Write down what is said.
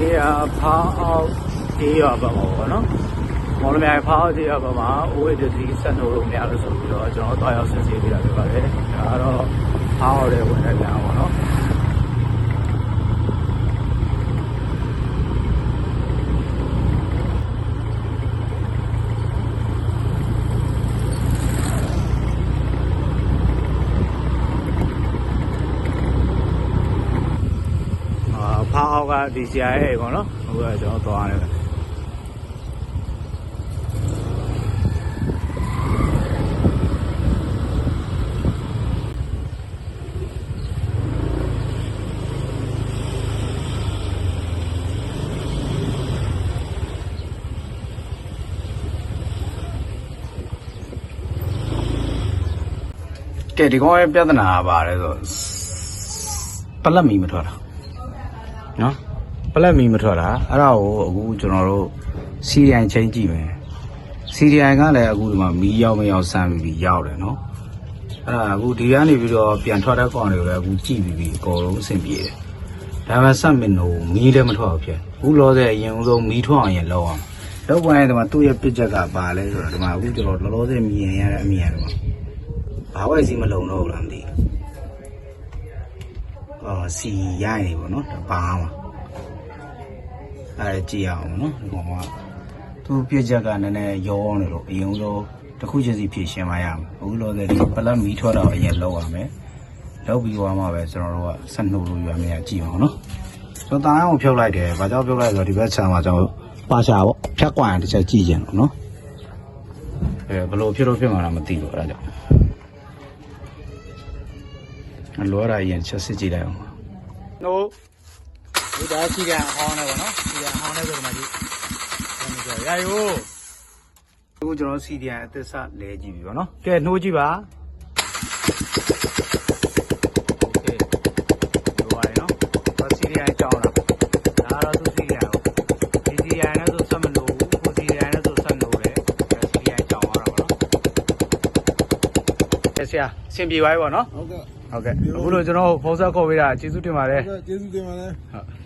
နေ့ကဖားအောင်ကြေးရွာဘက်မှာပေါ့နော်မော်လမြိုင်ဖားအောင်ကြေးရွာဘက်မှာအိုးဝေးတစီဆက်လို့မရလို့ဆိုပြီးတော့ကျွန်တော်တွားရောက်ဆက်စီပြတာဖြစ်ပါတယ်ဒါကတော့ဖားအောင်တဲ့ဝင်တဲ့လမ်းပေါ့နော်ဖားအောင်ကဒီဆရာရဲ့ပေါ့နော်ဟိုကကျွန်တော်သွားရတယ်ကဲဒီကောင်ရဲ့ပြဿနာကပါတယ်ဆိုပလက်မီမထွက်တာနော်ပလက်မီမထွက်တာအဲ့ဒါကိုအခုကျွန်တော်တို့စီရီယန်ချင်းကြည့်မယ်စီရီယန်ကလည်းအခုဒီမှာမီးရောက်မရောက်ဆန်းပြီးရောက်တယ်နော်အဲ့ဒါအခုဒီကနေပြီးတော့ပြန်ထွက်တဲ့ကောင်တွေလည်းအခုကြည့်ပြီးအကုန်လုံးအဆင်ပြေတယ်ဒါပေမဲ့ဆက်မင်းတို့မီးလည်းမထွက်ဘူးဖြစ်အခုလောဆယ်အရင်ဆုံးမီးထွက်အောင်ရင်လောက်အောင်လောက်ပိုင်းဒီမှာသူ့ရဲ့ပစ်ချက်ကပါလဲဆိုတော့ဒီမှာအခုကျွန်တော်လောလောဆယ်မြင်ရတဲ့အမြင်ကတော့ဘာဝိုက်စီမလုံတော့ဘူးလားမသိဘူးစီရိုင်းနေပေါ့နော်ဘာမှအဲ့ကြည့်အောင်နော်ဒီကောင်ကသူ့ပြည့်ချက်ကနည်းနည်းရောနေလို့အရင်ဆုံးတစ်ခုချင်းစီဖြည့်ရှင်းမရမယ်အခုလောဆယ်ဒီပလက်မီထွက်တော့အရင်လောက်ရမယ်လောက်ပြီးသွားမှပဲကျွန်တော်တို့ကဆက်နှုတ်လို့ရမယ်ကြည့်အောင်နော်ကျွန်တော်တာအောင်ဖြုတ်လိုက်တယ်ဘာကြောင့်ဖြုတ်လိုက်ဆိုတော့ဒီဘက်ခြမ်းမှာကျွန်တော်ပါရှာပေါ့ဖြတ်ကွာရင်တစ်ချက်ကြည့်ကြအောင်နော်ဘယ်လိုဖြစ်လို့ဖြစ်မှာလဲမသိဘူးအဲ့ဒါကြောင့်လောရရင်ချက်စစ်ကြည့်လိုက်အောင်နော်ဒီဒါစီကန်ဟောင်းနေပါနော်စီကန်ဟောင်းနေဆိုဒီမှာကြည့်ရာယိုအခုကျွန်တော်စီကန်အသစ်စလဲကြည့်ပြီပါနော်ကဲနှိုးကြည့်ပါโอเคဒီပါလေနော်ဒါစီကန်ကြောင်းလားဒါတော့သူစီကန်ဟုတ်ဒီစီကန်နဲ့ဆိုဆက်မလို့ကိုစီကန်နဲ့ဆိုဆက်လို့တယ်ဒါစီကန်ကြောင်းသွားတာပါနော်ဆရာအဆင်ပြေပါပြီပေါ့နော်ဟုတ်ကဲ့အခုလိုကျွန်တော်ဖုန်းဆက်ခေါ်ပေးတာကျေးဇူးတင်ပါတယ်ကျေးဇူးတင်ပါတယ်ဟုတ်